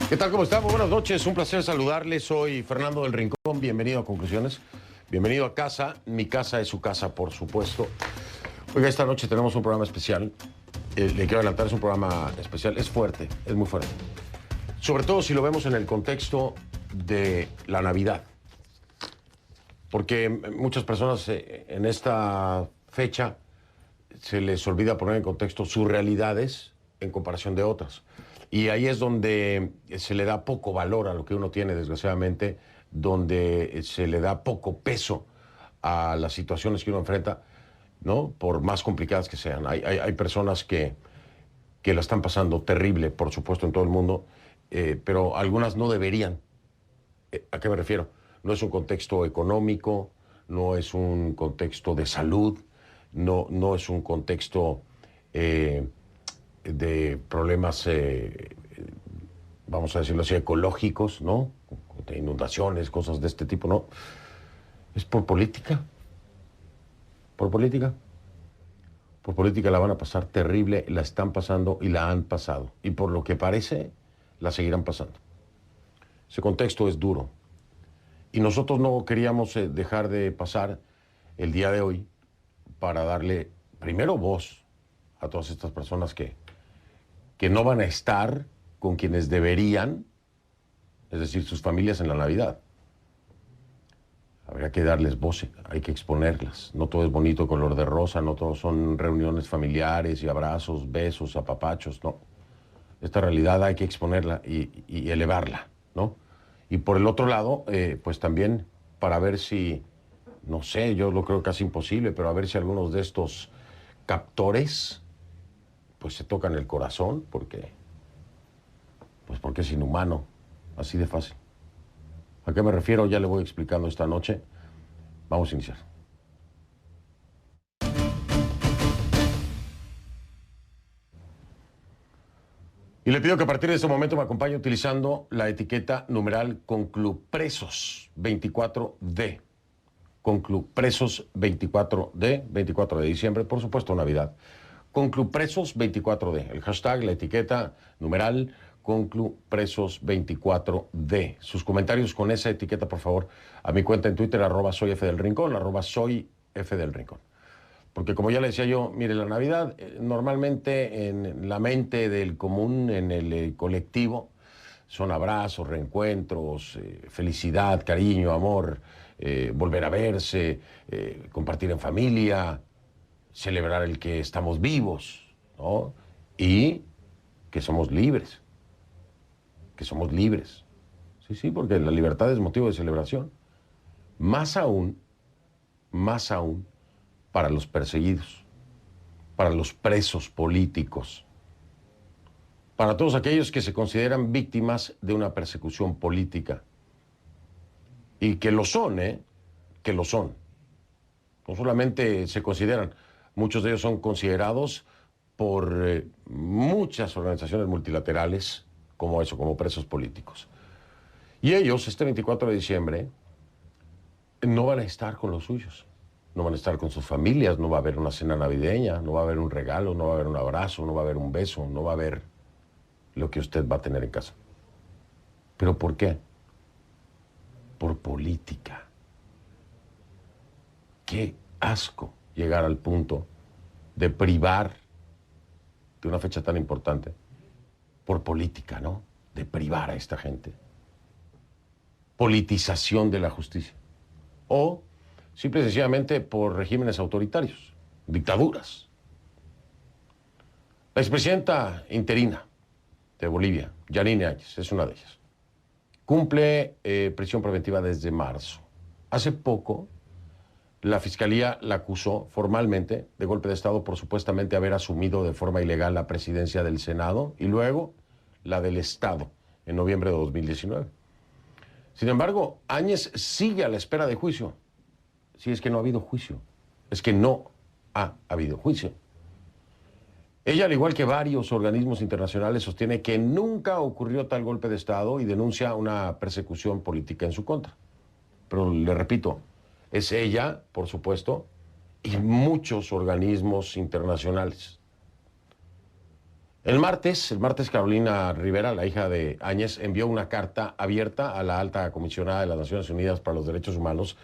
¿Qué tal? ¿Cómo están? Muy buenas noches. Un placer saludarles. Soy Fernando del Rincón. Bienvenido a Conclusiones. Bienvenido a casa. Mi casa es su casa, por supuesto. Oiga, esta noche tenemos un programa especial. Le quiero adelantar, es un programa especial. Es fuerte, es muy fuerte. Sobre todo si lo vemos en el contexto de la Navidad. Porque muchas personas en esta fecha se les olvida poner en contexto sus realidades en comparación de otras. Y ahí es donde se le da poco valor a lo que uno tiene, desgraciadamente, donde se le da poco peso a las situaciones que uno enfrenta, ¿no? Por más complicadas que sean. Hay personas que la están pasando terrible, por supuesto, en todo el mundo, pero algunas no deberían. ¿A qué me refiero? No es un contexto económico, no es un contexto de salud, no es un contexto de problemas, vamos a decirlo así, ecológicos, ¿no? De inundaciones, cosas de este tipo, ¿no? Es por política. Por política. Por política la van a pasar terrible, la están pasando y la han pasado. Y por lo que parece, la seguirán pasando. Ese contexto es duro. Y nosotros no queríamos dejar de pasar el día de hoy para darle primero voz a todas estas personas que no van a estar con quienes deberían, es decir, sus familias en la Navidad. Habría que darles voz, hay que exponerlas. No todo es bonito color de rosa, no todo son reuniones familiares y abrazos, besos, apapachos, no. Esta realidad hay que exponerla y elevarla, ¿no? Y por el otro lado, pues también para ver si, no sé, yo lo creo casi imposible, pero a ver si algunos de estos captores, pues se tocan el corazón, porque es inhumano, así de fácil. ¿A qué me refiero? Ya le voy explicando esta noche. Vamos a iniciar. Y le pido que a partir de este momento me acompañe utilizando la etiqueta numeral Conclupresos 24D. Conclupresos 24D, 24 de diciembre, por supuesto Navidad. Conclupresos 24D, el hashtag, la etiqueta numeral Conclupresos24D. Sus comentarios con esa etiqueta, por favor, a mi cuenta en Twitter, @soyfdelrincón, @soyfdelrincón. Porque como ya le decía yo, mire, la Navidad normalmente en la mente del común, en el colectivo, son abrazos, reencuentros, felicidad, cariño, amor, volver a verse, compartir en familia, celebrar el que estamos vivos, ¿no? Y que somos libres. Que somos libres. Sí, sí, porque la libertad es motivo de celebración. Más aún para los perseguidos, para los presos políticos, para todos aquellos que se consideran víctimas de una persecución política. Y que lo son, que lo son. No solamente se consideran, muchos de ellos son considerados por muchas organizaciones multilaterales como eso, como presos políticos. Y ellos, este 24 de diciembre, no van a estar con los suyos. No van a estar con sus familias, no va a haber una cena navideña, no va a haber un regalo, no va a haber un abrazo, no va a haber un beso, no va a haber lo que usted va a tener en casa. ¿Pero por qué? Por política. Qué asco llegar al punto de privar de una fecha tan importante por política, ¿no? De privar a esta gente. Politización de la justicia. O simple y sencillamente por regímenes autoritarios, dictaduras. La expresidenta interina de Bolivia, Yanine Áñez, es una de ellas. Cumple prisión preventiva desde marzo. Hace poco, la Fiscalía la acusó formalmente de golpe de Estado por supuestamente haber asumido de forma ilegal la presidencia del Senado y luego la del Estado en noviembre de 2019. Sin embargo, Áñez sigue a la espera de juicio. Si es que no ha habido juicio. Es que no ha habido juicio. Ella, al igual que varios organismos internacionales, sostiene que nunca ocurrió tal golpe de Estado y denuncia una persecución política en su contra. Pero le repito, es ella, por supuesto, y muchos organismos internacionales. El martes Carolina Rivera, la hija de Áñez, envió una carta abierta a la alta comisionada de las Naciones Unidas para los Derechos Humanos,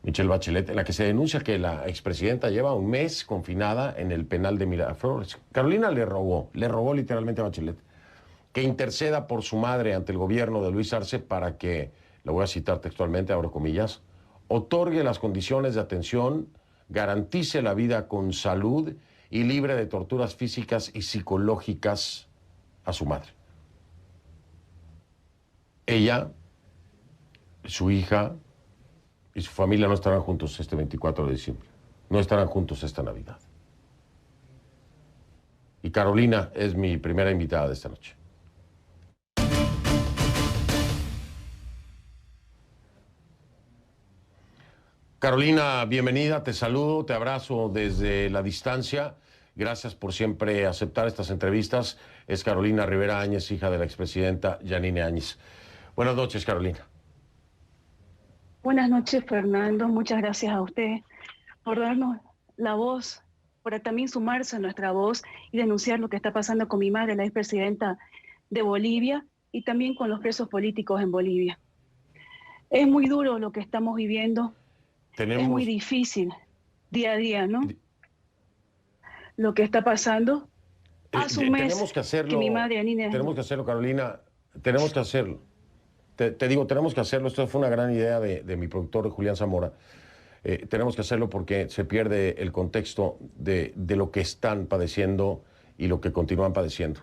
Michelle Bachelet, en la que se denuncia que la expresidenta lleva un mes confinada en el penal de Miraflores. Carolina le rogó literalmente a Bachelet que interceda por su madre ante el gobierno de Luis Arce para que, la voy a citar textualmente, abro comillas, otorgue las condiciones de atención, garantice la vida con salud y libre de torturas físicas y psicológicas a su madre. Ella, su hija y su familia no estarán juntos este 24 de diciembre. No estarán juntos esta Navidad. Y Carolina es mi primera invitada de esta noche. Carolina, bienvenida, te saludo, te abrazo desde la distancia. Gracias por siempre aceptar estas entrevistas. Es Carolina Rivera Áñez, hija de la expresidenta Yanine Áñez. Buenas noches, Carolina. Buenas noches, Fernando. Muchas gracias a usted por darnos la voz, por también sumarse a nuestra voz y denunciar lo que está pasando con mi madre, la expresidenta de Bolivia, y también con los presos políticos en Bolivia. Es muy duro lo que estamos viviendo. Es muy difícil día a día, ¿no? Lo que está pasando. Hace un mes tenemos que hacerlo, que mi madre, Yanine... Tenemos que hacerlo, Carolina. Tenemos que hacerlo. Te digo, tenemos que hacerlo. Esto fue una gran idea de mi productor, Julián Zamora. Tenemos que hacerlo porque se pierde el contexto de lo que están padeciendo y lo que continúan padeciendo.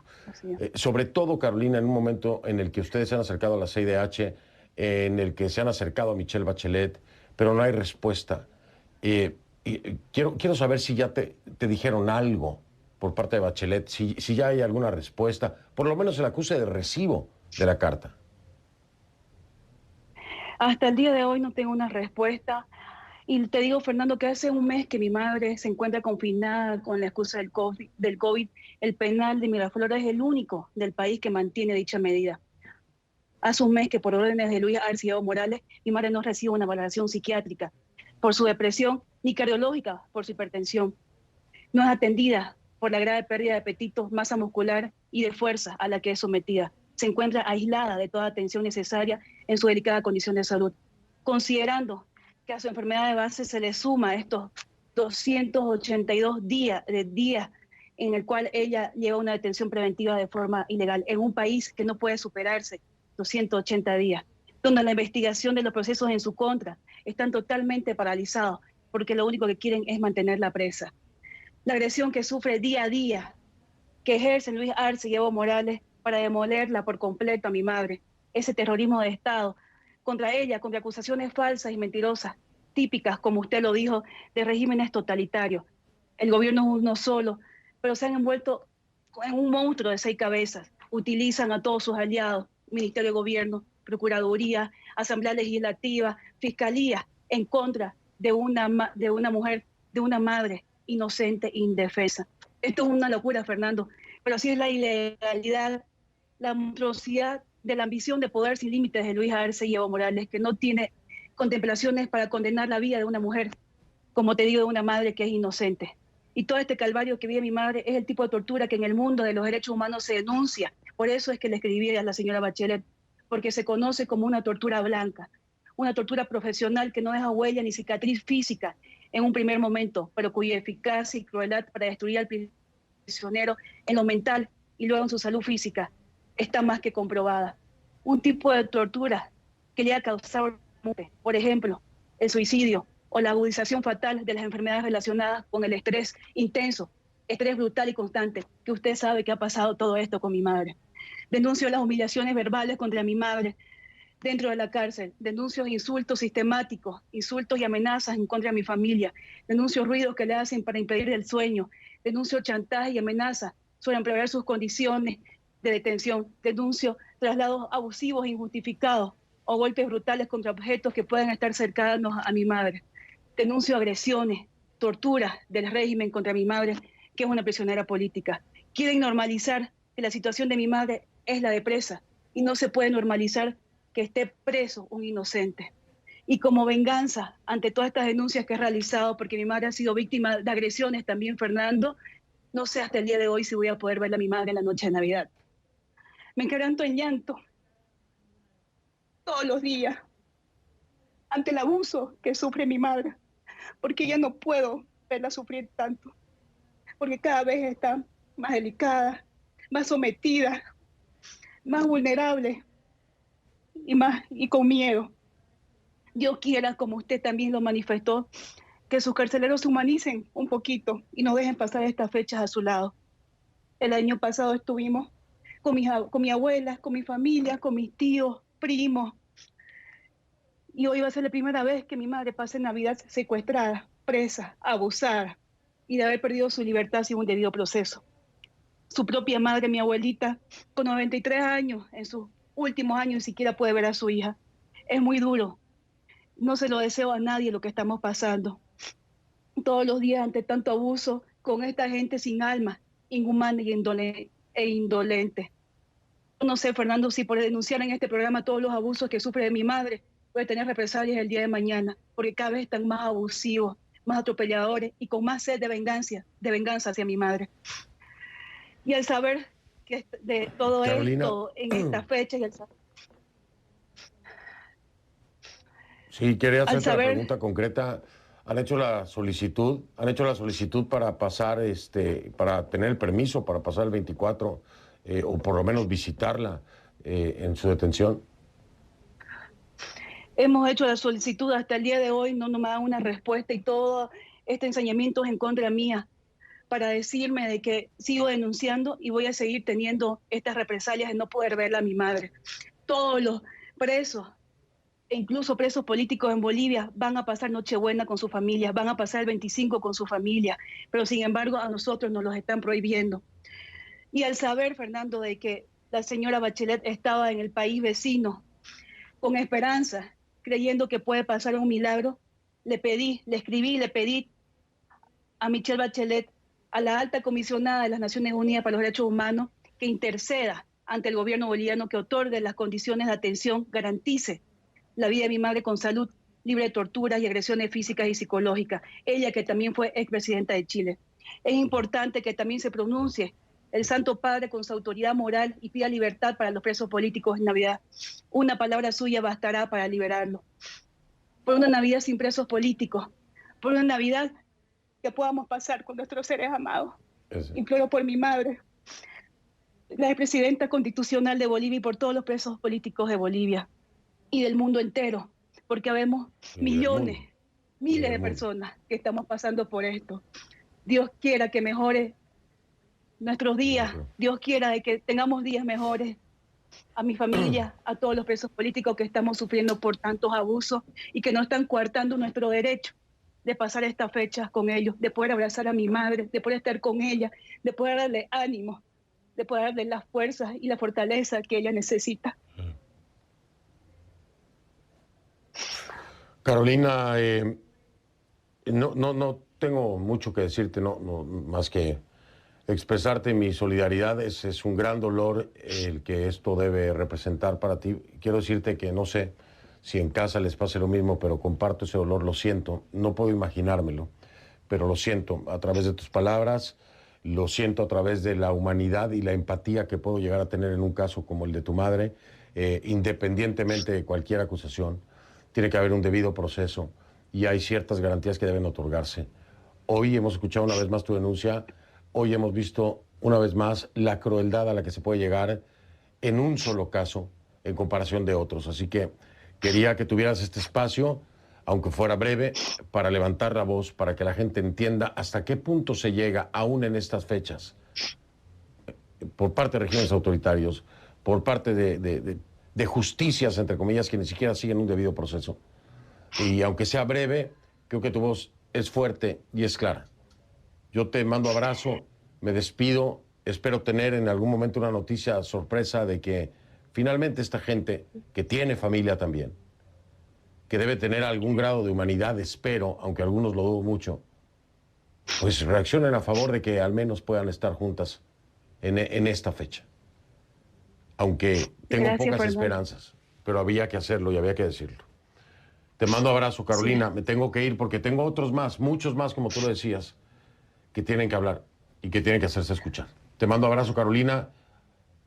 Sobre todo, Carolina, en un momento en el que ustedes se han acercado a la CIDH, en el que se han acercado a Michelle Bachelet, pero no hay respuesta. Quiero saber si ya te dijeron algo por parte de Bachelet, si ya hay alguna respuesta, por lo menos el acuse de recibo de la carta. Hasta el día de hoy no tengo una respuesta. Y te digo, Fernando, que hace un mes que mi madre se encuentra confinada con la excusa del COVID. El penal de Miraflores es el único del país que mantiene dicha medida. Hace un mes que por órdenes de Luis Arce y Evo Morales, mi madre no recibe una valoración psiquiátrica por su depresión ni cardiológica por su hipertensión. No es atendida por la grave pérdida de apetito, masa muscular y de fuerza a la que es sometida. Se encuentra aislada de toda atención necesaria en su delicada condición de salud. Considerando que a su enfermedad de base se le suma estos 282 días en el cual ella lleva una detención preventiva de forma ilegal en un país que no puede superarse 280 días, donde la investigación de los procesos en su contra están totalmente paralizados porque lo único que quieren es mantenerla presa. La agresión que sufre día a día, que ejerce Luis Arce y Evo Morales para demolerla por completo a mi madre, ese terrorismo de Estado contra ella, contra acusaciones falsas y mentirosas, típicas, como usted lo dijo, de regímenes totalitarios. El gobierno es uno solo, pero se han envuelto en un monstruo de 6 cabezas. Utilizan a todos sus aliados, Ministerio de Gobierno, Procuraduría, Asamblea Legislativa, Fiscalía, en contra de una mujer, de una madre inocente e indefensa. Esto es una locura, Fernando, pero así es la ilegalidad, la monstruosidad de la ambición de poder sin límites de Luis Arce y Evo Morales, que no tiene contemplaciones para condenar la vida de una mujer, como te digo, de una madre que es inocente. Y todo este calvario que vive mi madre es el tipo de tortura que en el mundo de los derechos humanos se denuncia. Por eso es que le escribí a la señora Bachelet, porque se conoce como una tortura blanca, una tortura profesional que no deja huella ni cicatriz física en un primer momento, pero cuya eficacia y crueldad para destruir al prisionero en lo mental y luego en su salud física está más que comprobada. Un tipo de tortura que le ha causado muerte, por ejemplo, el suicidio o la agudización fatal de las enfermedades relacionadas con el estrés intenso, estrés brutal y constante, que usted sabe que ha pasado todo esto con mi madre. Denuncio las humillaciones verbales contra mi madre dentro de la cárcel, denuncio insultos sistemáticos, insultos y amenazas en contra de mi familia, denuncio ruidos que le hacen para impedir el sueño, denuncio chantaje y amenazas sobre empeorar sus condiciones de detención, denuncio traslados abusivos e injustificados o golpes brutales contra objetos que puedan estar cercanos a mi madre. Denuncio agresiones, torturas del régimen contra mi madre, que es una prisionera política. Quieren normalizar que la situación de mi madre es la de presa y no se puede normalizar que esté preso un inocente. Y como venganza ante todas estas denuncias que he realizado, porque mi madre ha sido víctima de agresiones también, Fernando, No sé hasta el día de hoy si voy a poder ver a mi madre en la noche de Navidad. Me quebranto en llanto todos los días ante el abuso que sufre mi madre, porque ya no puedo verla sufrir tanto, porque cada vez está más delicada, más sometida, más vulnerable y con miedo. Dios quiera, como usted también lo manifestó, que sus carceleros se humanicen un poquito y no dejen pasar estas fechas a su lado. El año pasado estuvimos con mi abuela, con mi familia, con mis tíos, primos, y hoy va a ser la primera vez que mi madre pase Navidad secuestrada, presa, abusada y de haber perdido su libertad sin un debido proceso. Su propia madre, mi abuelita, con 93 años, en sus últimos años ni siquiera puede ver a su hija. Es muy duro. No se lo deseo a nadie lo que estamos pasando. Todos los días ante tanto abuso, con esta gente sin alma, inhumana e indolente. No sé, Fernando, si por denunciar en este programa todos los abusos que sufre de mi madre, puede tener represalias el día de mañana, porque cada vez están más abusivos, más atropelladores y con más sed de venganza hacia mi madre. Y al saber que de todo Carolina, esto en esta fecha, sí, quería al hacerte la saber, pregunta concreta. ¿Han hecho la solicitud? ¿Han hecho la solicitud para pasar, para tener el permiso para pasar el 24 o por lo menos visitarla en su detención? hemos hecho la solicitud hasta el día de hoy, no me dan una respuesta y todo este ensañamiento es en contra mía para decirme de que sigo denunciando y voy a seguir teniendo estas represalias de no poder verla a mi madre. Todos los presos, e incluso presos políticos en Bolivia, van a pasar Nochebuena con sus familias, van a pasar el 25 con su familia, pero sin embargo a nosotros nos los están prohibiendo. Y al saber, Fernando, de que la señora Bachelet estaba en el país vecino, con esperanza, creyendo que puede pasar un milagro, le escribí a Michelle Bachelet, a la alta comisionada de las Naciones Unidas para los Derechos Humanos, que interceda ante el gobierno boliviano, que otorgue las condiciones de atención, garantice la vida de mi madre con salud, libre de torturas y agresiones físicas y psicológicas. Ella que también fue expresidenta de Chile. Es importante que también se pronuncie el Santo Padre con su autoridad moral y pida libertad para los presos políticos en Navidad. Una palabra suya bastará para liberarlo. Por una Navidad sin presos políticos, por una Navidad que podamos pasar con nuestros seres amados. Imploro por mi madre, la presidenta constitucional de Bolivia y por todos los presos políticos de Bolivia y del mundo entero, porque vemos millones, miles de personas que estamos pasando por esto. Dios quiera que mejore nuestros días, Dios quiera de que tengamos días mejores, a mi familia, a todos los presos políticos que estamos sufriendo por tantos abusos y que nos están coartando nuestro derecho de pasar estas fechas con ellos, de poder abrazar a mi madre, de poder estar con ella, de poder darle ánimo, de poder darle las fuerzas y la fortaleza que ella necesita. Carolina, no tengo mucho que decirte, más que expresarte mi solidaridad. Es un gran dolor el que esto debe representar para ti. Quiero decirte que no sé si en casa les pase lo mismo, pero comparto ese dolor, lo siento. No puedo imaginármelo, pero lo siento a través de tus palabras, lo siento a través de la humanidad y la empatía que puedo llegar a tener en un caso como el de tu madre, independientemente de cualquier acusación. Tiene que haber un debido proceso y hay ciertas garantías que deben otorgarse. Hoy hemos escuchado una vez más tu denuncia, hoy hemos visto una vez más la crueldad a la que se puede llegar en un solo caso en comparación de otros. Así que quería que tuvieras este espacio, aunque fuera breve, para levantar la voz, para que la gente entienda hasta qué punto se llega, aún en estas fechas, por parte de regímenes autoritarios, por parte de justicias, entre comillas, que ni siquiera siguen un debido proceso. Y aunque sea breve, creo que tu voz es fuerte y es clara. Yo te mando abrazo, me despido, espero tener en algún momento una noticia sorpresa de que finalmente esta gente, que tiene familia también, que debe tener algún grado de humanidad, espero, aunque algunos lo dudo mucho, pues reaccionen a favor de que al menos puedan estar juntas en esta fecha. Aunque tengo pocas esperanzas, pero había que hacerlo y había que decirlo. Te mando abrazo, Carolina. Sí. Me tengo que ir porque tengo otros más, muchos más, como tú lo decías, que tienen que hablar. y que tiene que hacerse escuchar. Te mando abrazo, Carolina,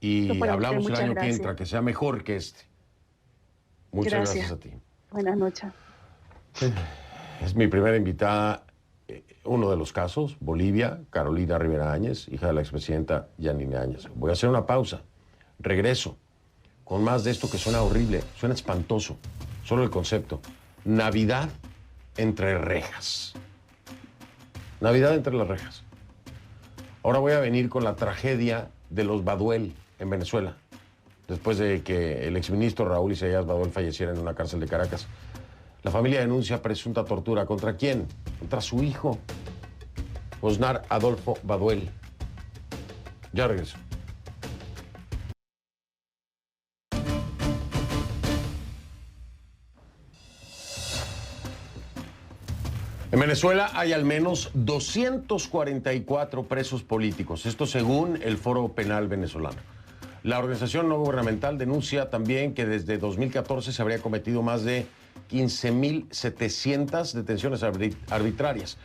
y hablamos el año que entra, que sea mejor que este. Muchas gracias a ti. Buenas noches. Es mi primera invitada, uno de los casos, Bolivia, Carolina Rivera Áñez, hija de la expresidenta Yanine Áñez. Voy a hacer una pausa, regreso, con más de esto que suena horrible, suena espantoso, solo el concepto. Navidad entre rejas. Navidad entre las rejas. Ahora voy a venir con la tragedia de los Baduel en Venezuela, después de que el exministro Raúl Isaías Baduel falleciera en una cárcel de Caracas. La familia denuncia presunta tortura. ¿Contra quién? Contra su hijo, Hosnar Adolfo Baduel. Ya regreso. En Venezuela hay al menos 244 presos políticos, esto según el Foro Penal Venezolano. La organización no gubernamental denuncia también que desde 2014 se habría cometido más de 15.700 detenciones arbitrarias.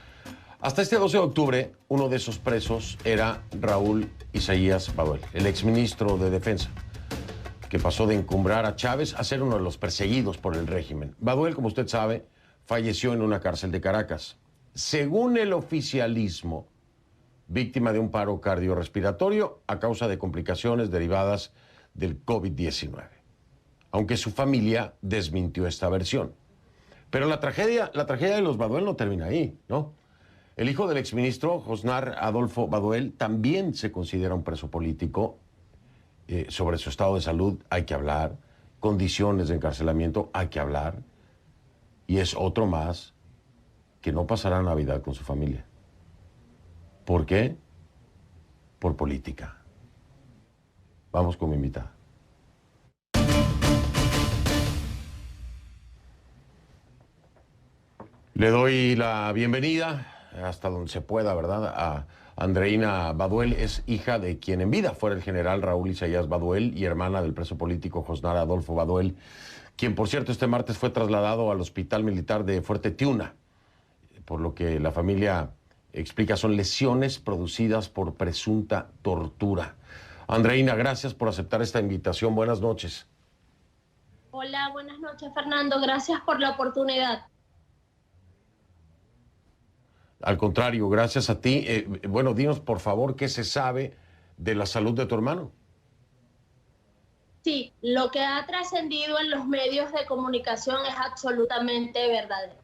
Hasta este 12 de octubre, uno de esos presos era Raúl Isaías Baduel, el exministro de Defensa, que pasó de encumbrar a Chávez a ser uno de los perseguidos por el régimen. Baduel, como usted sabe, falleció en una cárcel de Caracas. Según el oficialismo, víctima de un paro cardiorrespiratorio a causa de complicaciones derivadas del COVID-19. Aunque su familia desmintió esta versión. Pero la tragedia de los Baduel no termina ahí, ¿no? El hijo del exministro, Hosnar Adolfo Baduel, también se considera un preso político. Sobre su estado de salud hay que hablar, condiciones de encarcelamiento hay que hablar, y es otro más que no pasará Navidad con su familia. ¿Por qué? Por política. Vamos con mi invitada. Le doy la bienvenida, hasta donde se pueda, ¿verdad?, a Andreina Baduel. Es hija de quien en vida fuera el general Raúl Isaías Baduel y hermana del preso político Hosnar Adolfo Baduel, quien, por cierto, este martes fue trasladado al Hospital Militar de Fuerte Tiuna, por lo que la familia explica son lesiones producidas por presunta tortura. Andreina, gracias por aceptar esta invitación. Buenas noches. Hola, buenas noches, Fernando. Gracias por la oportunidad. Al contrario, gracias a ti. Bueno, dinos, por favor, ¿qué se sabe de la salud de tu hermano? Sí, lo que ha trascendido en los medios de comunicación es absolutamente verdadero.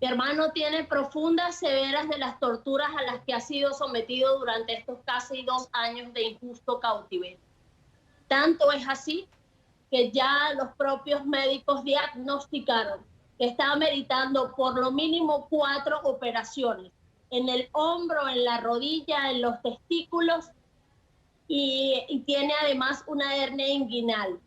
Mi hermano tiene profundas severas de las torturas a las que ha sido sometido durante estos casi 2 años de injusto cautiverio. Tanto es así que ya los propios médicos diagnosticaron que está meritando por lo mínimo 4 operaciones en el hombro, en la rodilla, en los testículos y tiene además una hernia inguinal.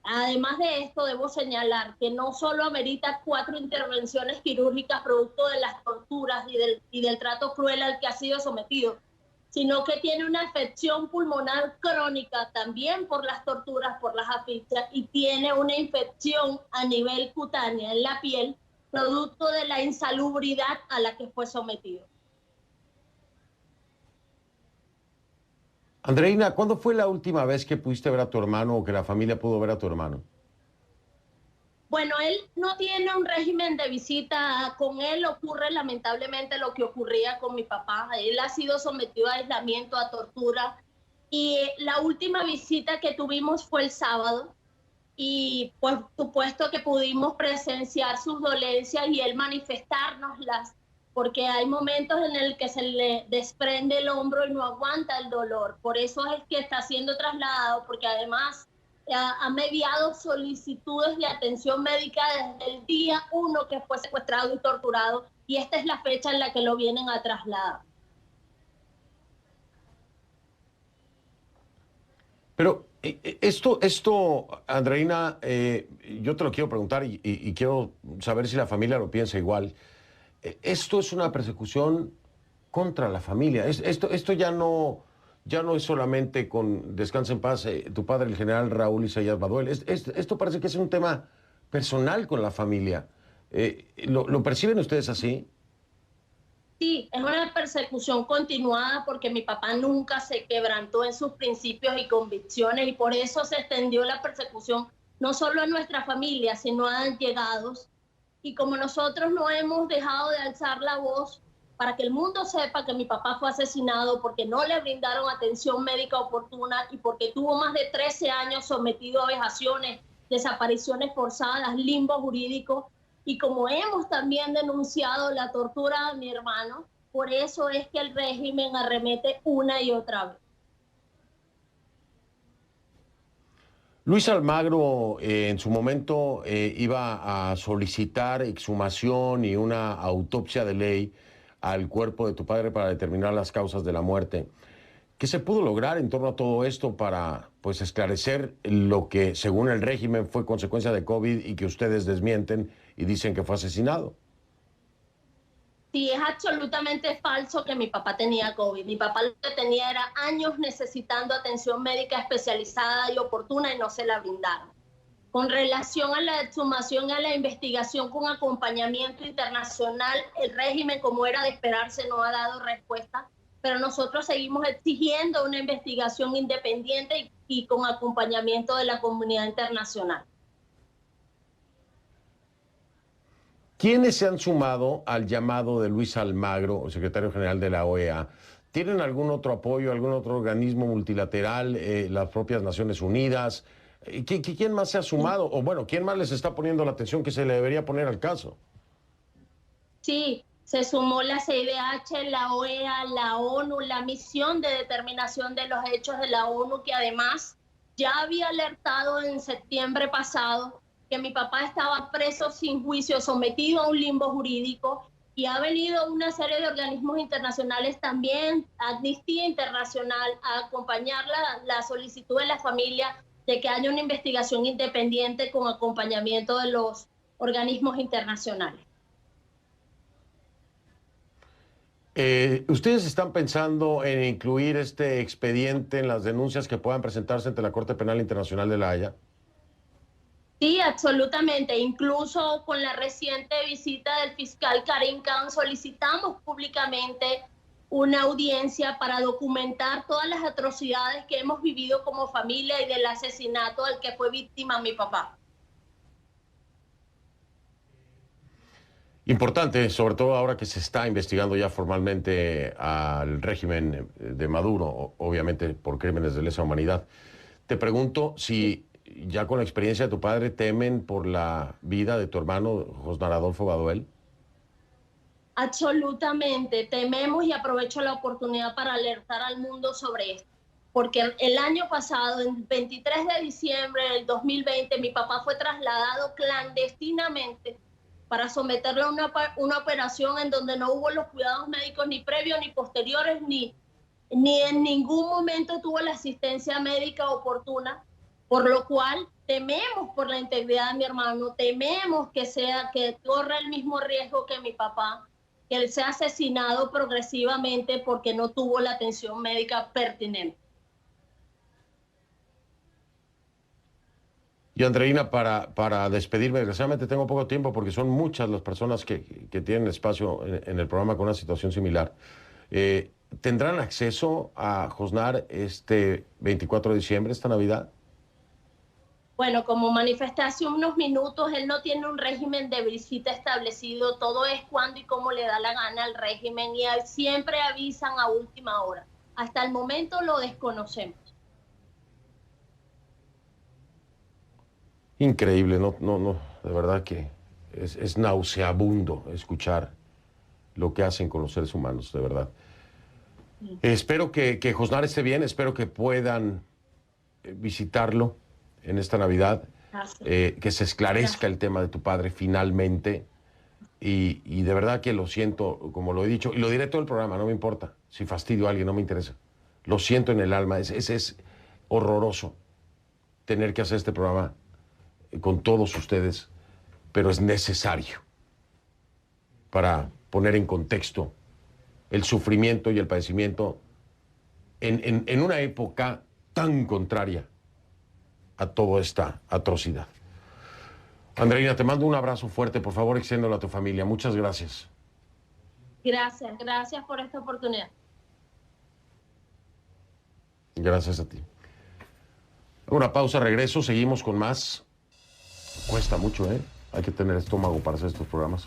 Además de esto, debo señalar que no solo amerita 4 intervenciones quirúrgicas producto de las torturas y del trato cruel al que ha sido sometido, sino que tiene una afección pulmonar crónica también por las torturas, por las asfixias, y tiene una infección a nivel cutánea en la piel, producto de la insalubridad a la que fue sometido. Andreina, ¿cuándo fue la última vez que pudiste ver a tu hermano o que la familia pudo ver a tu hermano? Bueno, él no tiene un régimen de visita. Con él ocurre lamentablemente lo que ocurría con mi papá. Él ha sido sometido a aislamiento, a tortura. Y la última visita que tuvimos fue el sábado. Y pues supuesto que pudimos presenciar sus dolencias y él manifestárnoslas, porque hay momentos en el que se le desprende el hombro y no aguanta el dolor. Por eso es que está siendo trasladado, porque además ha mediado solicitudes de atención médica desde el día 1 que fue secuestrado y torturado, y esta es la fecha en la que lo vienen a trasladar. Pero esto, Andreina, yo te lo quiero preguntar y quiero saber si la familia lo piensa igual. Esto es una persecución contra la familia. Esto ya no es solamente con descansa en paz tu padre, el general Raúl Isaías Baduel. Esto parece que es un tema personal con la familia. ¿Lo perciben ustedes así? Sí, es una persecución continuada porque mi papá nunca se quebrantó en sus principios y convicciones y por eso se extendió la persecución no solo a nuestra familia, sino a allegados. Y como nosotros no hemos dejado de alzar la voz para que el mundo sepa que mi papá fue asesinado porque no le brindaron atención médica oportuna y porque tuvo más de 13 años sometido a vejaciones, desapariciones forzadas, limbo jurídico, y como hemos también denunciado la tortura de mi hermano, por eso es que el régimen arremete una y otra vez. Luis Almagro en su momento iba a solicitar exhumación y una autopsia de ley al cuerpo de tu padre para determinar las causas de la muerte. ¿Qué se pudo lograr en torno a todo esto para, pues, esclarecer lo que, según el régimen, fue consecuencia de COVID y que ustedes desmienten y dicen que fue asesinado? Sí, es absolutamente falso que mi papá tenía COVID. Mi papá lo que tenía era años necesitando atención médica especializada y oportuna y no se la brindaron. Con relación a la exhumación y a la investigación con acompañamiento internacional, el régimen, como era de esperarse, no ha dado respuesta, pero nosotros seguimos exigiendo una investigación independiente y con acompañamiento de la comunidad internacional. ¿Quiénes se han sumado al llamado de Luis Almagro, secretario general de la OEA? ¿Tienen algún otro apoyo, algún otro organismo multilateral, las propias Naciones Unidas? ¿Quién más se ha sumado? O bueno, ¿quién más les está poniendo la atención que se le debería poner al caso? Sí, se sumó la CIDH, la OEA, la ONU, la misión de determinación de los hechos de la ONU, que además ya había alertado en septiembre pasado que mi papá estaba preso sin juicio, sometido a un limbo jurídico, y ha venido una serie de organismos internacionales también, Amnistía Internacional, a acompañar la solicitud de la familia de que haya una investigación independiente con acompañamiento de los organismos internacionales. ¿Ustedes están pensando en incluir este expediente en las denuncias que puedan presentarse ante la Corte Penal Internacional de La Haya? Sí, absolutamente. Incluso con la reciente visita del fiscal Karim Khan solicitamos públicamente una audiencia para documentar todas las atrocidades que hemos vivido como familia y del asesinato al que fue víctima mi papá. Importante, sobre todo ahora que se está investigando ya formalmente al régimen de Maduro, obviamente por crímenes de lesa humanidad. Te pregunto si ya con la experiencia de tu padre temen por la vida de tu hermano Josnar Adolfo Baduel. Absolutamente, tememos y aprovecho la oportunidad para alertar al mundo sobre esto. Porque el año pasado, el 23 de diciembre del 2020, mi papá fue trasladado clandestinamente para someterlo a una operación en donde no hubo los cuidados médicos ni previos ni posteriores, ni en ningún momento tuvo la asistencia médica oportuna, por lo cual tememos por la integridad de mi hermano, tememos que corra el mismo riesgo que mi papá, que él sea asesinado progresivamente porque no tuvo la atención médica pertinente. Y Andreina, para despedirme, desgraciadamente tengo poco tiempo porque son muchas las personas que tienen espacio en el programa con una situación similar. ¿Tendrán acceso a Josnar este 24 de diciembre, esta Navidad? Bueno, como manifesté hace unos minutos, él no tiene un régimen de visita establecido, todo es cuando y cómo le da la gana al régimen y siempre avisan a última hora. Hasta el momento lo desconocemos. Increíble, no, de verdad que es nauseabundo escuchar lo que hacen con los seres humanos, de verdad. Sí. Espero que Josnar esté bien, espero que puedan visitarlo en esta Navidad, que se esclarezca el tema de tu padre finalmente, y de verdad que lo siento, como lo he dicho, y lo diré todo el programa, no me importa, si fastidio a alguien, no me interesa, lo siento en el alma, es horroroso tener que hacer este programa con todos ustedes, pero es necesario para poner en contexto el sufrimiento y el padecimiento en una época tan contraria a toda esta atrocidad. Andreina, te mando un abrazo fuerte, por favor, extiéndelo a tu familia. Muchas gracias. Gracias por esta oportunidad. Gracias a ti. Una pausa, regreso, seguimos con más. Cuesta mucho, ¿eh? Hay que tener estómago para hacer estos programas.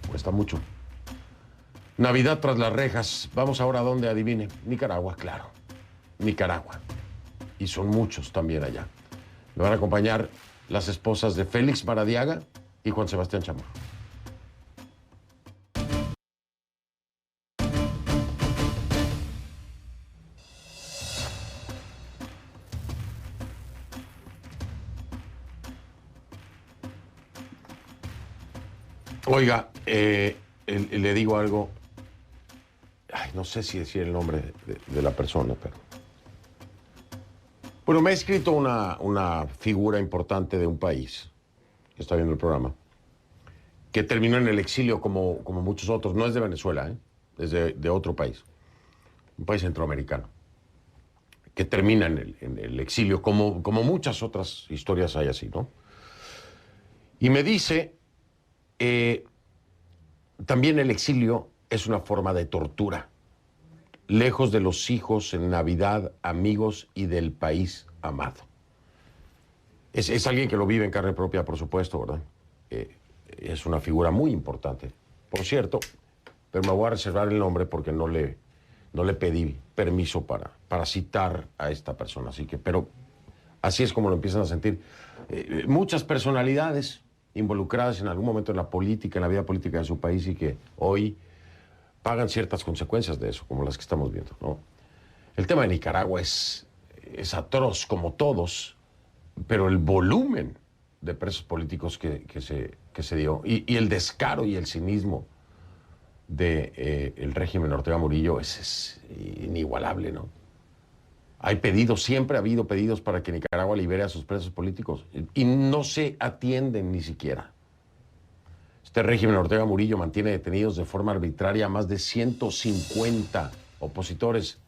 Cuesta mucho. Navidad tras las rejas. Vamos ahora a dónde, adivine. Nicaragua, claro. Nicaragua. Y son muchos también allá. Me van a acompañar las esposas de Félix Maradiaga y Juan Sebastián Chamorro. Oiga, le digo algo. Ay, no sé si decir el nombre de la persona, pero... Bueno, me ha escrito una figura importante de un país, que está viendo el programa, que terminó en el exilio como muchos otros. No es de Venezuela, ¿eh? Es de otro país, un país centroamericano, que termina en el exilio, como muchas otras historias hay así, ¿no? Y me dice... también el exilio es una forma de tortura. Lejos de los hijos en Navidad, amigos y del país amado. Es alguien que lo vive en carne propia, por supuesto, ¿verdad? Es una figura muy importante. Por cierto, pero me voy a reservar el nombre porque no le pedí permiso para citar a esta persona. Así que, pero así es como lo empiezan a sentir. Muchas personalidades involucradas en algún momento en la política, en la vida política de su país y que hoy pagan ciertas consecuencias de eso, como las que estamos viendo, ¿no? El tema de Nicaragua es atroz como todos, pero el volumen de presos políticos que se dio y el descaro y el cinismo del régimen Ortega Murillo es inigualable, ¿no? Hay pedidos, siempre ha habido pedidos para que Nicaragua libere a sus presos políticos y no se atienden ni siquiera. Este régimen Ortega Murillo mantiene detenidos de forma arbitraria a más de 150 opositores,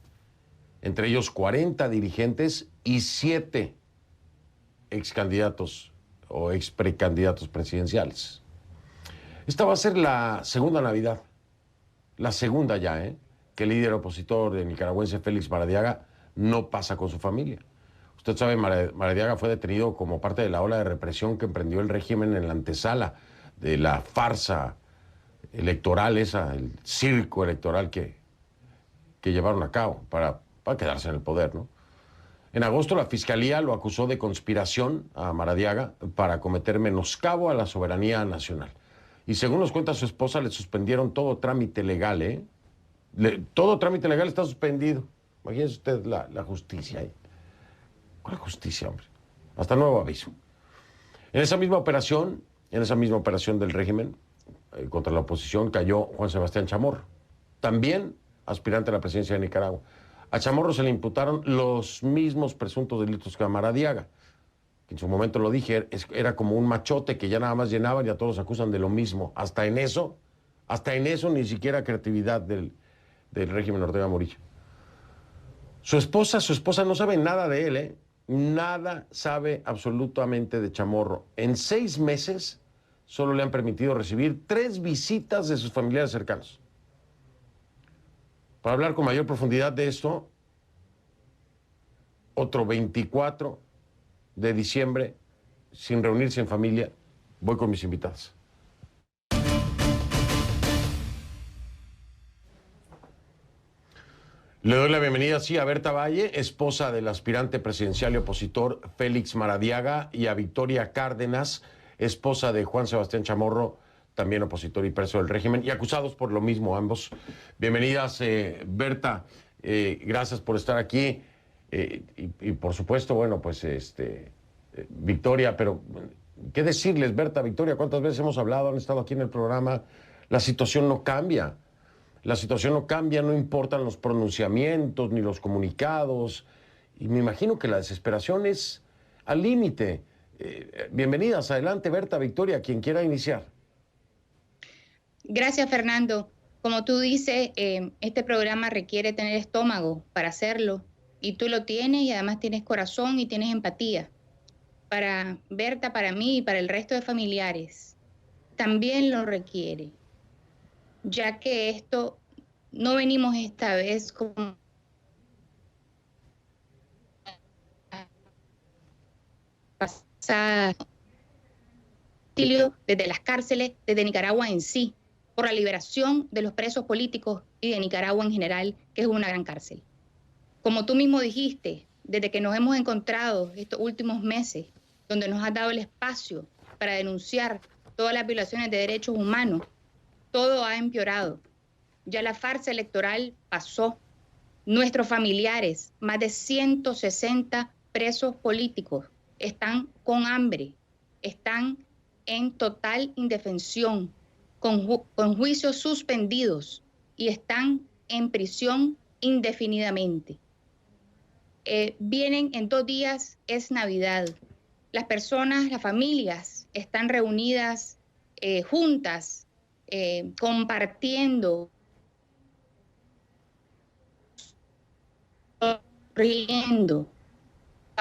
entre ellos 40 dirigentes y 7 excandidatos o exprecandidatos presidenciales. Esta va a ser la segunda Navidad, la segunda ya, que el líder opositor nicaragüense Félix Maradiaga no pasa con su familia. Usted sabe, Maradiaga fue detenido como parte de la ola de represión que emprendió el régimen en la antesala de la farsa electoral esa, el circo electoral que llevaron a cabo para quedarse en el poder, ¿no? En agosto la Fiscalía lo acusó de conspiración a Maradiaga para cometer menoscabo a la soberanía nacional. Y según nos cuenta su esposa, le suspendieron todo trámite legal, ¿eh? Todo trámite legal está suspendido. Imagínese usted la justicia ahí. ¿Cuál justicia, hombre? Hasta nuevo aviso. En esa misma operación del régimen contra la oposición cayó Juan Sebastián Chamorro, también aspirante a la presidencia de Nicaragua. A Chamorro se le imputaron los mismos presuntos delitos que a Maradiaga, que en su momento lo dije, era como un machote que ya nada más llenaban y a todos acusan de lo mismo. Hasta en eso ni siquiera creatividad del régimen Ortega Murillo. Su esposa no sabe nada de él, ¿eh? Nada sabe absolutamente de Chamorro. En 6 meses solo le han permitido recibir 3 visitas de sus familiares cercanos. Para hablar con mayor profundidad de esto, otro 24 de diciembre, sin reunirse en familia, voy con mis invitados. Le doy la bienvenida, sí, a Berta Valle, esposa del aspirante presidencial y opositor Félix Maradiaga, y a Victoria Cárdenas, esposa de Juan Sebastián Chamorro, también opositor y preso del régimen, y acusados por lo mismo ambos. Bienvenidas, Berta, gracias por estar aquí. Y por supuesto, bueno, pues Victoria, pero ¿qué decirles, Berta, Victoria? ¿Cuántas veces hemos hablado, han estado aquí en el programa? La situación no cambia. La situación no cambia, no importan los pronunciamientos ni los comunicados. Y me imagino que la desesperación es al límite. Bienvenidas, adelante, Berta, Victoria, quien quiera iniciar. Gracias, Fernando. Como tú dices, este programa requiere tener estómago para hacerlo. Y tú lo tienes, y además tienes corazón y tienes empatía. Para Berta, para mí y para el resto de familiares, también lo requiere. ya que esto no venimos esta vez como pasada desde las cárceles, desde Nicaragua en sí, por la liberación de los presos políticos y de Nicaragua en general, que es una gran cárcel. Como tú mismo dijiste, desde que nos hemos encontrado estos últimos meses, donde nos has dado el espacio para denunciar todas las violaciones de derechos humanos, todo ha empeorado. Ya la farsa electoral pasó. Nuestros familiares, más de 160 presos políticos, están con hambre, están en total indefensión, con juicios suspendidos y están en prisión indefinidamente. Vienen en 2 días, es Navidad. Las personas, las familias están reunidas, juntas, compartiendo, riendo.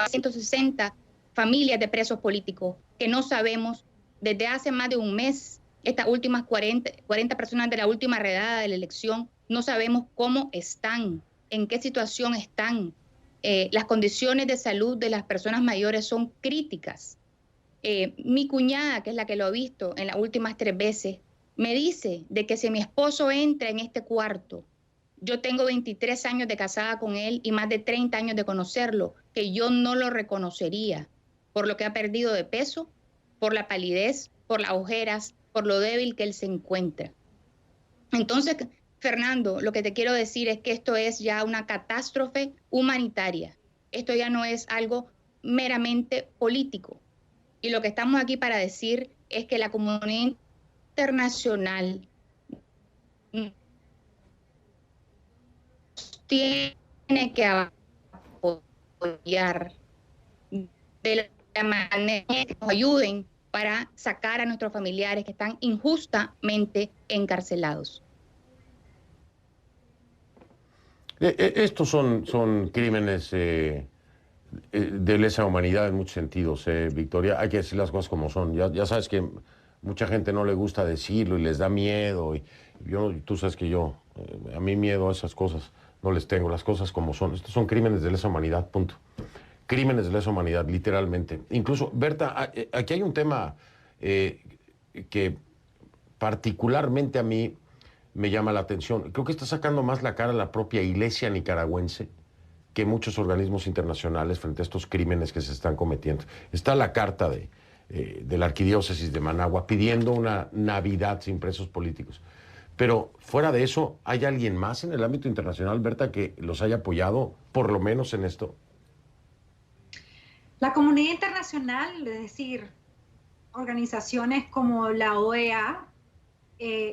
160 familias de presos políticos que no sabemos desde hace más de un mes, estas últimas 40 personas de la última redada de la elección, no sabemos cómo están, en qué situación están. Las condiciones de salud de las personas mayores son críticas. Mi cuñada, que es la que lo ha visto en las últimas 3 veces, me dice de que si mi esposo entra en este cuarto, yo tengo 23 años de casada con él y más de 30 años de conocerlo, que yo no lo reconocería por lo que ha perdido de peso, por la palidez, por las ojeras, por lo débil que él se encuentra. Entonces, Fernando, lo que te quiero decir es que esto es ya una catástrofe humanitaria. Esto ya no es algo meramente político. Y lo que estamos aquí para decir es que la comunidad internacional tiene que apoyar de la manera que nos ayuden para sacar a nuestros familiares que están injustamente encarcelados. Estos son crímenes de lesa humanidad en muchos sentidos, Victoria. Hay que decir las cosas como son. Ya sabes que mucha gente no le gusta decirlo y les da miedo. Y tú sabes que a mí miedo a esas cosas no les tengo, las cosas como son. Estos son crímenes de lesa humanidad, punto. Crímenes de lesa humanidad, literalmente. Incluso, Berta, aquí hay un tema que particularmente a mí me llama la atención. Creo que está sacando más la cara la propia iglesia nicaragüense que muchos organismos internacionales frente a estos crímenes que se están cometiendo. Está la carta de la arquidiócesis de Managua pidiendo una Navidad sin presos políticos. Pero fuera de eso, ¿hay alguien más en el ámbito internacional, Berta, que los haya apoyado, por lo menos en esto? La comunidad internacional, es decir, organizaciones como la OEA,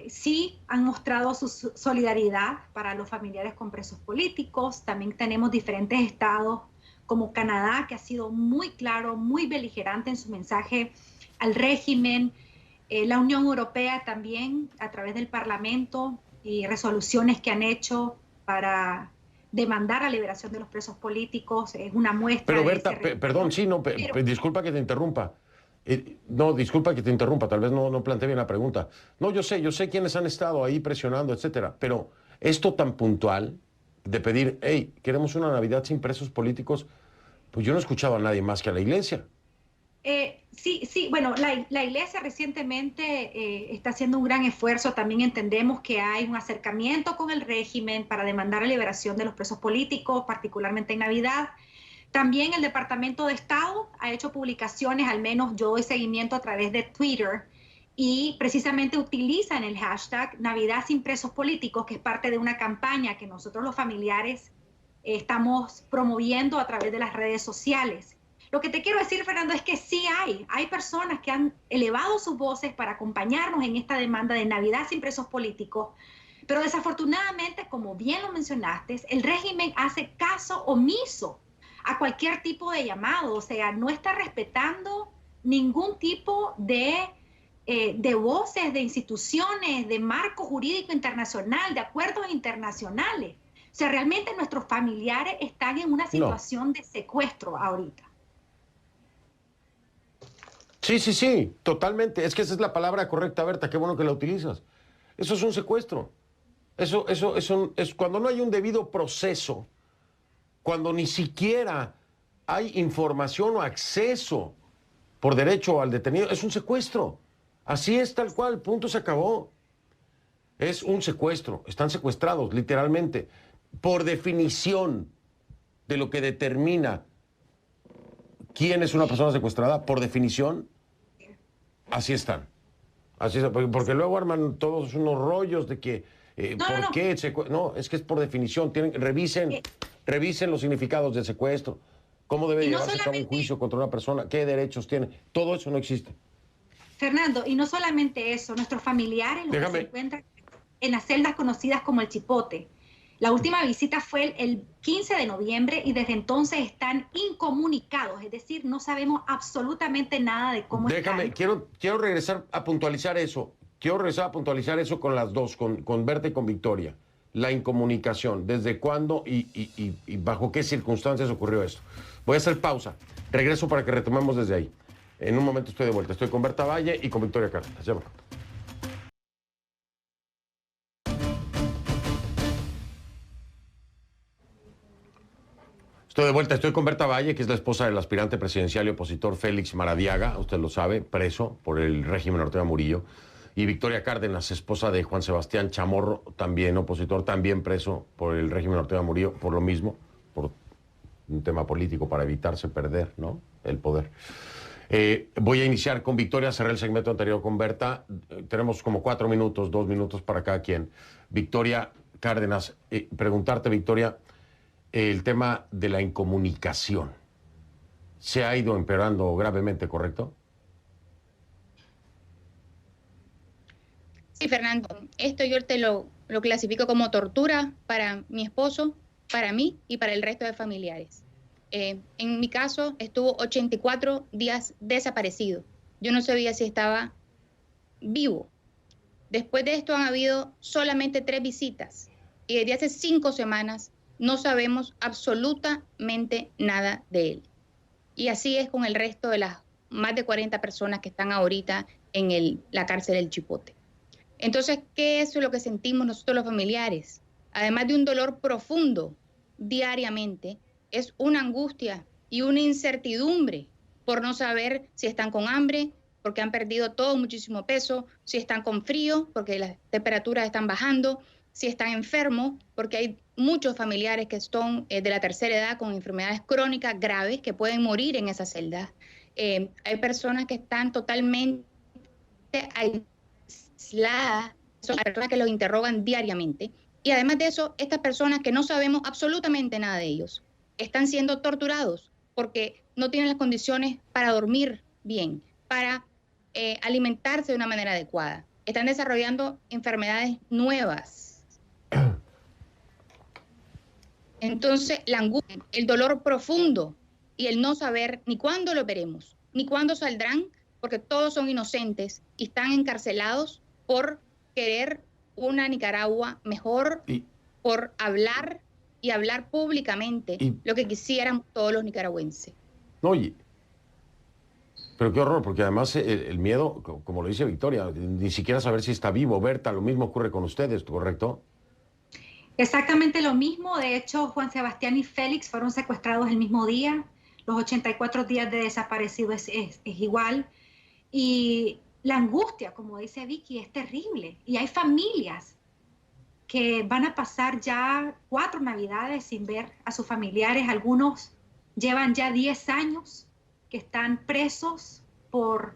sí han mostrado su solidaridad para los familiares con presos políticos. También tenemos diferentes estados como Canadá, que ha sido muy claro, muy beligerante en su mensaje al régimen. La Unión Europea también, a través del Parlamento y resoluciones que han hecho para demandar la liberación de los presos políticos, es una muestra. Pero Berta, perdón, sí, no, disculpa que te interrumpa. No, disculpa que te interrumpa, tal vez no planteé bien la pregunta. No, yo sé quiénes han estado ahí presionando, etcétera, pero esto tan puntual de pedir, hey, queremos una Navidad sin presos políticos, pues yo no he escuchado a nadie más que a la iglesia. Sí, bueno, la iglesia recientemente está haciendo un gran esfuerzo. También entendemos que hay un acercamiento con el régimen para demandar la liberación de los presos políticos, particularmente en Navidad. También el Departamento de Estado ha hecho publicaciones, al menos yo doy seguimiento a través de Twitter, y precisamente utilizan el hashtag Navidad sin presos políticos, que es parte de una campaña que nosotros los familiares estamos promoviendo a través de las redes sociales. Lo que te quiero decir, Fernando, es que sí hay personas que han elevado sus voces para acompañarnos en esta demanda de Navidad sin presos políticos, pero desafortunadamente, como bien lo mencionaste, el régimen hace caso omiso a cualquier tipo de llamado, o sea, no está respetando ningún tipo de voces, de instituciones, de marco jurídico internacional, de acuerdos internacionales. O sea, realmente nuestros familiares están en una situación de secuestro ahorita. Sí, totalmente. Es que esa es la palabra correcta, Berta, qué bueno que la utilizas. Eso es un secuestro. Eso es cuando no hay un debido proceso, cuando ni siquiera hay información o acceso por derecho al detenido, es un secuestro. Así es, tal cual, punto, se acabó. Es un secuestro, están secuestrados, literalmente. Por definición de lo que determina quién es una persona secuestrada, por definición, así están. Así es, porque luego arman todos unos rollos de que, ¿por qué? No, es que es por definición. Revisen los significados del secuestro. ¿Cómo debe llevarse a cabo un juicio contra una persona? ¿Qué derechos tiene? Todo eso no existe. Fernando, y no solamente eso, nuestros familiares los que se encuentran en las celdas conocidas como el Chipote. La última visita fue el 15 de noviembre y desde entonces están incomunicados, es decir, no sabemos absolutamente nada de cómo están. Quiero regresar a puntualizar eso. Quiero regresar a puntualizar eso con las dos, con Berta y con Victoria. La incomunicación, ¿desde cuándo y bajo qué circunstancias ocurrió esto? Voy a hacer pausa. Regreso para que retomemos desde ahí. En un momento estoy de vuelta. Estoy con Berta Valle y con Victoria Cárdenas. Ya va. Estoy de vuelta, estoy con Berta Valle, que es la esposa del aspirante presidencial y opositor Félix Maradiaga, usted lo sabe, preso por el régimen Ortega Murillo. Y Victoria Cárdenas, esposa de Juan Sebastián Chamorro, también opositor, también preso por el régimen Ortega Murillo, por lo mismo, por un tema político, para evitarse perder, ¿no?, el poder. Voy a iniciar con Victoria, cerré el segmento anterior con Berta. Tenemos como 4 minutos, 2 minutos para cada quien. Victoria Cárdenas, preguntarte, Victoria, el tema de la incomunicación se ha ido empeorando gravemente, ¿correcto? Sí, Fernando, esto yo te lo clasifico como tortura para mi esposo, para mí y para el resto de familiares. En mi caso estuvo 84 días desaparecido. Yo no sabía si estaba vivo. Después de esto han habido solamente 3 visitas y desde hace 5 semanas no sabemos absolutamente nada de él. Y así es con el resto de las más de 40 personas que están ahorita en la cárcel del Chipote. Entonces, ¿qué es lo que sentimos nosotros los familiares? Además de un dolor profundo diariamente, es una angustia y una incertidumbre por no saber si están con hambre, porque han perdido todo muchísimo peso, si están con frío, porque las temperaturas están bajando, si están enfermos, porque hay muchos familiares que son de la tercera edad con enfermedades crónicas graves que pueden morir en esas celdas. Hay personas que están totalmente aisladas, son personas que los interrogan diariamente. Y además de eso, estas personas que no sabemos absolutamente nada de ellos, están siendo torturados porque no tienen las condiciones para dormir bien, para alimentarse de una manera adecuada. Están desarrollando enfermedades nuevas. Entonces, la angustia, el dolor profundo y el no saber ni cuándo lo veremos, ni cuándo saldrán, porque todos son inocentes y están encarcelados por querer una Nicaragua mejor, por hablar y hablar públicamente lo que quisieran todos los nicaragüenses. Oye, pero qué horror, porque además el miedo, como lo dice Victoria, ni siquiera saber si está vivo. Berta, lo mismo ocurre con ustedes, ¿correcto? Exactamente lo mismo. De hecho, Juan Sebastián y Félix fueron secuestrados el mismo día. Los 84 días de desaparecido es igual. Y la angustia, como dice Vicky, es terrible. Y hay familias que van a pasar ya 4 Navidades sin ver a sus familiares. Algunos llevan ya 10 años que están presos por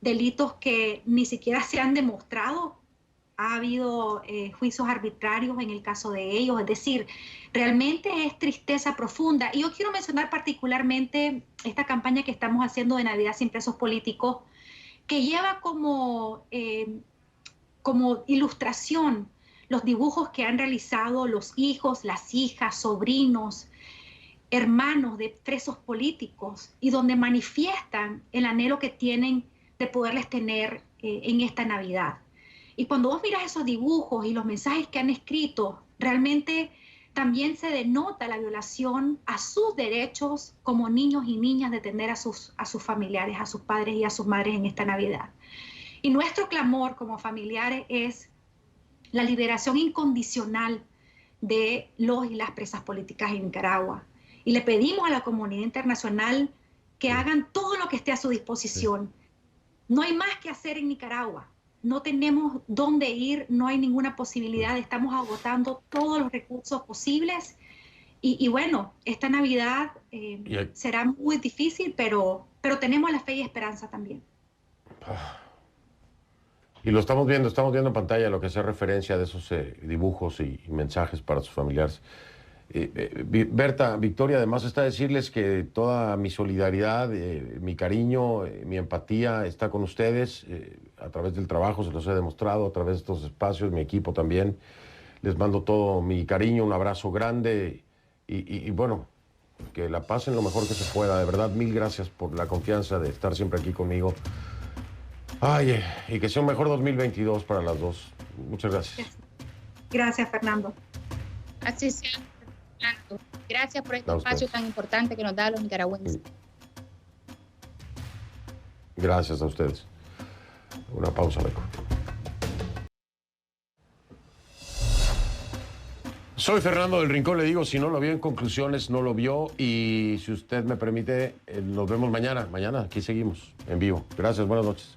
delitos que ni siquiera se han demostrado. Ha habido juicios arbitrarios en el caso de ellos, es decir, realmente es tristeza profunda. Y yo quiero mencionar particularmente esta campaña que estamos haciendo de Navidad sin presos políticos, que lleva como ilustración los dibujos que han realizado los hijos, las hijas, sobrinos, hermanos de presos políticos, y donde manifiestan el anhelo que tienen de poderles tener en esta Navidad. Y cuando vos miras esos dibujos y los mensajes que han escrito, realmente también se denota la violación a sus derechos como niños y niñas de tener a sus familiares, a sus padres y a sus madres en esta Navidad. Y nuestro clamor como familiares es la liberación incondicional de los y las presas políticas en Nicaragua. Y le pedimos a la comunidad internacional que hagan todo lo que esté a su disposición. No hay más que hacer en Nicaragua. No tenemos dónde ir, no hay ninguna posibilidad. Estamos agotando todos los recursos posibles. Y bueno, esta Navidad será muy difícil, pero tenemos la fe y esperanza también. Y lo estamos viendo en pantalla lo que hace referencia de esos dibujos y mensajes para sus familiares. Berta, Victoria, además está decirles que toda mi solidaridad, mi cariño, mi empatía está con ustedes a través del trabajo, se los he demostrado, a través de estos espacios, mi equipo también. Les mando todo mi cariño, un abrazo grande y bueno, que la pasen lo mejor que se pueda. De verdad, mil gracias por la confianza de estar siempre aquí conmigo. Ay, y que sea un mejor 2022 para las dos. Muchas gracias. Gracias, Fernando. Así sea, Fernando. Gracias por este espacio tan importante que nos da a los nicaragüenses. Gracias a ustedes. Una pausa, Beco. Soy Fernando del Rincón, le digo, si no lo vio en conclusiones, no lo vio, y si usted me permite, nos vemos mañana. Mañana aquí seguimos, en vivo. Gracias, buenas noches.